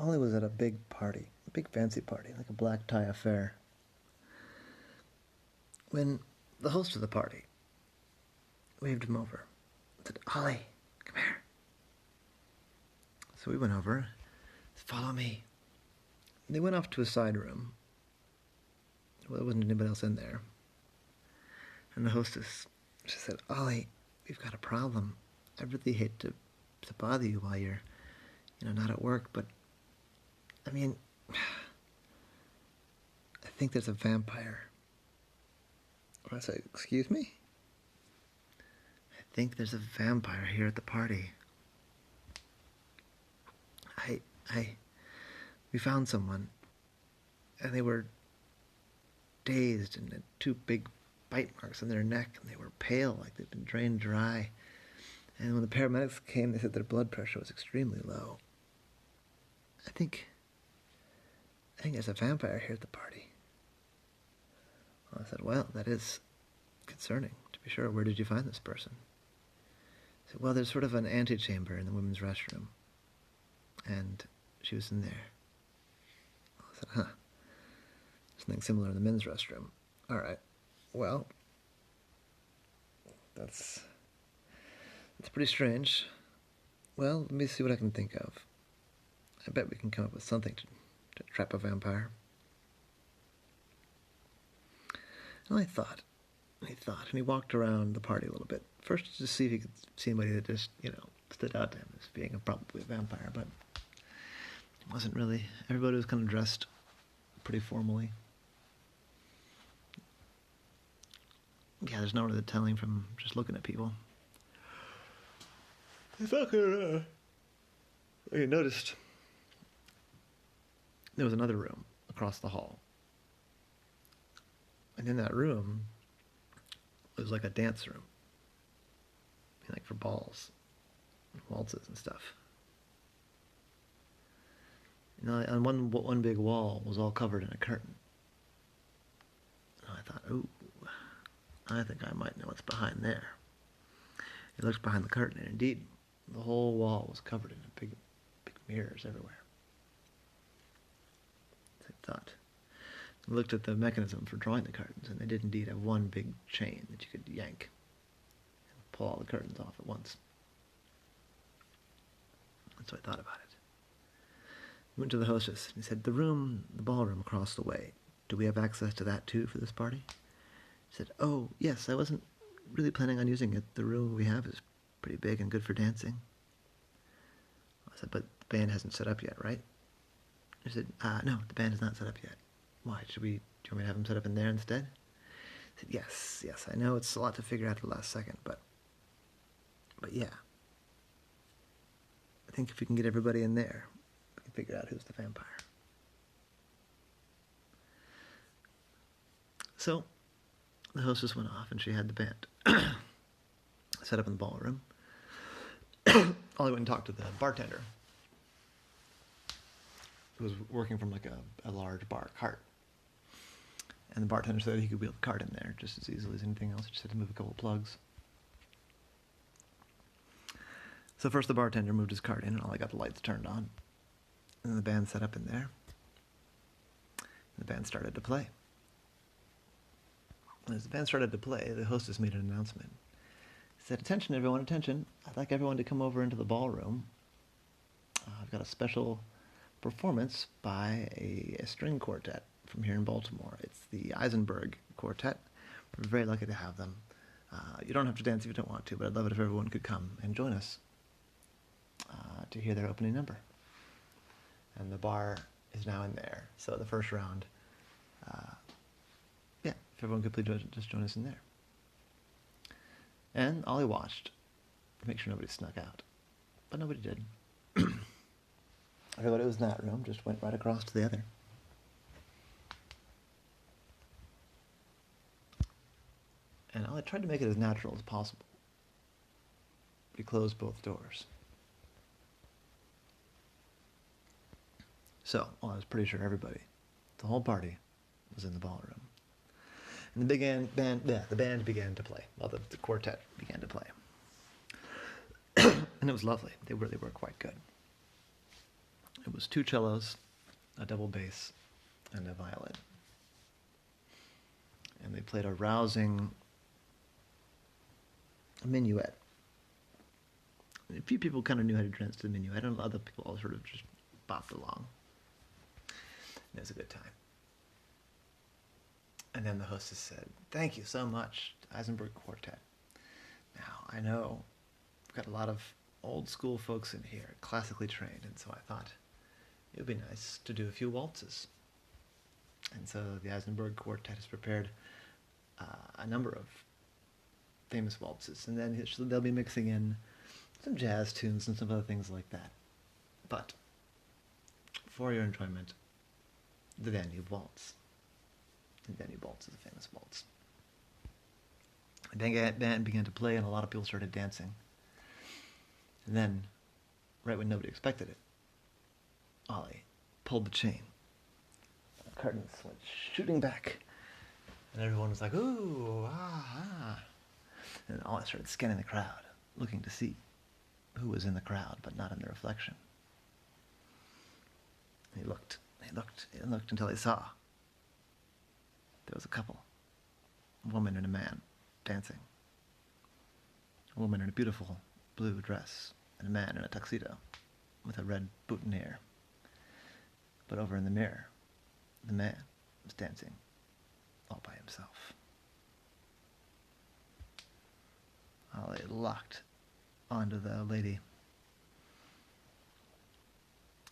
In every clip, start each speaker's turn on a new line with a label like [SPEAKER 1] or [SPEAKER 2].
[SPEAKER 1] Ollie was at a big party, a big fancy party, like a black tie affair. When the host of the party waved him over, said, "Ollie, come here." So we went over, said, "Follow me." And they went off to a side room. Well, there wasn't anybody else in there. And the hostess, she said, "Ollie, we've got a problem. I really hate to bother you while you're, not at work, but, I mean, I think there's a vampire." I said, "Excuse me?" "I think there's a vampire here at the party. We found someone, and they were dazed and had two big bite marks on their neck, and they were pale, like they'd been drained dry. And when the paramedics came, they said their blood pressure was extremely low. I think there's a vampire here at the party." Well, I said, "Well, that is concerning, to be sure. Where did you find this person?" He said, "Well, there's sort of an antechamber in the women's restroom, and she was in there." I said, "Huh. Something similar in the men's restroom. All right. Well, that's pretty strange. Well, let me see what I can think of. I bet we can come up with something to trap a vampire." And he thought, and he walked around the party a little bit. First, to see if he could see anybody that just, stood out to him as being probably a vampire, but it wasn't really. Everybody was kind of dressed pretty formally. Yeah, there's no really telling from just looking at people. He noticed there was another room across the hall. And in that room, it was like a dance room. Like for balls, and waltzes and stuff. On one big wall was all covered in a curtain. And I thought, ooh, I think I might know what's behind there. He looked behind the curtain, and indeed, the whole wall was covered in big mirrors everywhere. So I thought. I looked at the mechanism for drawing the curtains, and they did indeed have one big chain that you could yank and pull all the curtains off at once. And so I thought about it. I went to the hostess, and he said, the ballroom across the way, do we have access to that too for this party?" He said, "Oh, yes, I wasn't really planning on using it. The room we have is pretty big and good for dancing." I said, "But the band hasn't set up yet, right?" He said, "No, the band is not set up yet." "Why? Do you want me to have them set up in there instead?" I said, Yes, I know it's a lot to figure out at the last second, but yeah. I think if we can get everybody in there, we can figure out who's the vampire." So, the hostess went off, and she had the band set up in the ballroom. Ollie went and talked to the bartender, who was working from like a large bar cart. And the bartender said he could wheel the cart in there just as easily as anything else. He just had to move a couple of plugs. So first the bartender moved his cart in, and Ollie got the lights turned on. And then the band set up in there. And the band started to play. And as the band started to play, the hostess made an announcement. He said, "Attention, everyone, attention. I'd like everyone to come over into the ballroom. I've got a special performance by a string quartet from here in Baltimore. It's the Eisenberg Quartet. We're very lucky to have them. You don't have to dance if you don't want to, but I'd love it if everyone could come and join us to hear their opening number." And the bar is now in there. So the first round, if everyone could please just join us in there. And Ollie watched to make sure nobody snuck out. But nobody did. Everybody who was in that room just went right across to the other. And I tried to make it as natural as possible. We closed both doors. So, I was pretty sure everybody, the whole party, was in the ballroom. And the band began to play. Well, the quartet began to play. And it was lovely. They really were quite good. It was 2 cellos, a double bass, and a violin. And they played a rousing minuet. A few people kind of knew how to dance to the minuet, and other people all sort of just bopped along. And it was a good time. And then the hostess said, "Thank you so much, Eisenberg Quartet. Now, I know we've got a lot of old school folks in here, classically trained, and so I thought it would be nice to do a few waltzes." And so the Eisenberg Quartet has prepared a number of famous waltzes, and then they'll be mixing in some jazz tunes and some other things like that. But for your enjoyment, the Danube Waltz. The Danube Waltz is a famous waltz. The band began to play, and a lot of people started dancing. And then, right when nobody expected it, Ollie pulled the chain. The curtains went shooting back, and everyone was like, "Ooh, ah, ah." And Ollie started scanning the crowd, looking to see who was in the crowd, but not in the reflection. And he looked until he saw there was a couple, a woman and a man, dancing. A woman in a beautiful blue dress, and a man in a tuxedo with a red boutonniere. But over in the mirror, the man was dancing all by himself. Ollie locked onto the lady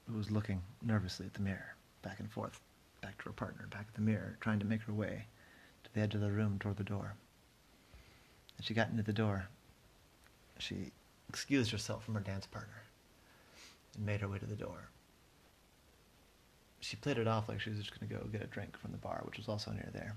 [SPEAKER 1] who was looking nervously at the mirror, back and forth, back to her partner, back at the mirror, trying to make her way to the edge of the room toward the door. As she got into the door, she excused herself from her dance partner and made her way to the door. She played it off like she was just going to go get a drink from the bar, which was also near there.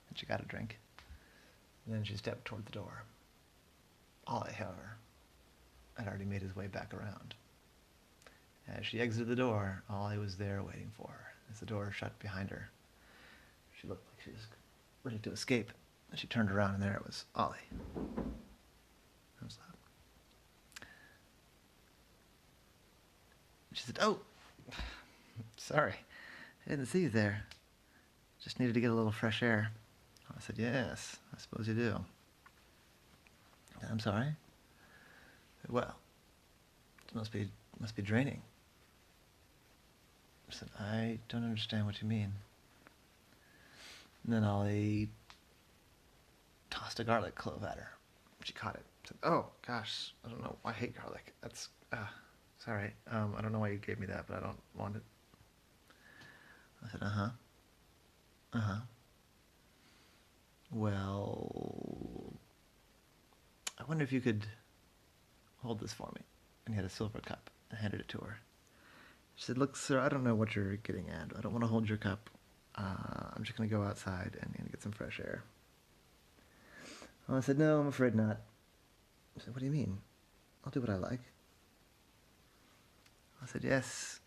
[SPEAKER 1] And she got a drink. And then she stepped toward the door. Ollie, however, had already made his way back around. As she exited the door, Ollie was there waiting for her. As the door shut behind her, she looked like she was ready to escape. And she turned around, and there it was Ollie. That was loud. She said, "Oh, sorry. I didn't see you there. Just needed to get a little fresh air." I said, "Yes, I suppose you do." "I'm sorry." "Well, it must be draining." I said, "I don't understand what you mean." And then Ollie tossed a garlic clove at her. She caught it. Said, "Oh, gosh, I don't know. I hate garlic. That's, sorry. I don't know why you gave me that, but I don't want it." I said, "Uh-huh. Well, I wonder if you could hold this for me." And he had a silver cup and handed it to her. She said, "Look, sir, I don't know what you're getting at. I don't want to hold your cup. I'm just going to go outside and get some fresh air." Well, I said, "No, I'm afraid not." I said, "What do you mean? I'll do what I like." I said, Yes,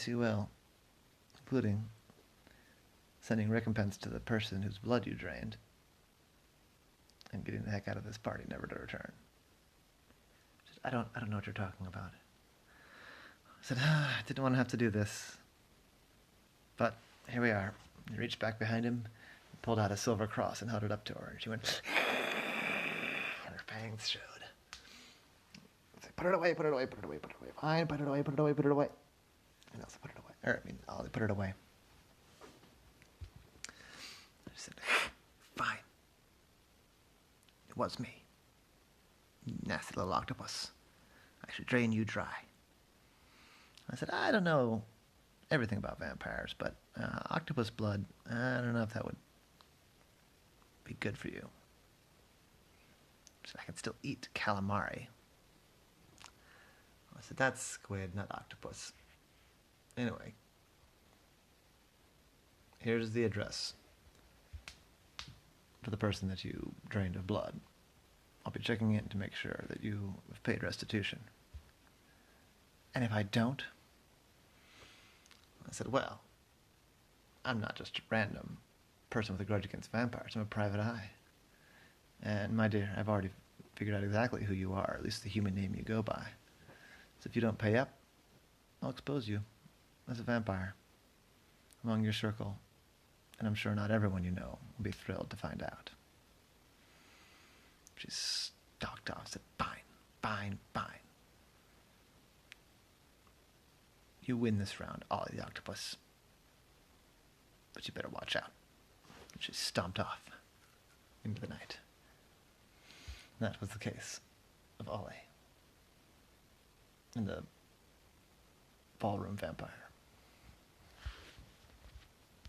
[SPEAKER 1] you will, including sending recompense to the person whose blood you drained and getting the heck out of this party, never to return." She said, I don't know what you're talking about." I said, "I didn't want to have to do this, but here we are." He reached back behind him, pulled out a silver cross and held it up to her, and she went, and her fangs showed. I said, "Put it away, put it away, put it away, put it away. Fine, put it away, put it away, put it away." And Elsa put it away. Ollie put it away. I said, "Fine. It was me. You nasty little octopus. I should drain you dry." I said, "I don't know everything about vampires, but octopus blood, I don't know if that would be good for you. So I can still eat calamari." I said, "That's squid, not octopus. Anyway, here's the address for the person that you drained of blood. I'll be checking in to make sure that you have paid restitution. And if I don't," I said, "well, I'm not just a random person with a grudge against vampires. I'm a private eye. And my dear, I've already figured out exactly who you are, at least the human name you go by. So if you don't pay up, I'll expose you as a vampire among your circle, and I'm sure not everyone you know will be thrilled to find out. She stalked off and said, fine, fine, fine. You win this round, Ollie the octopus. But you better watch out. And she stomped off into the night. And that was the case of Ollie and the ballroom vampire.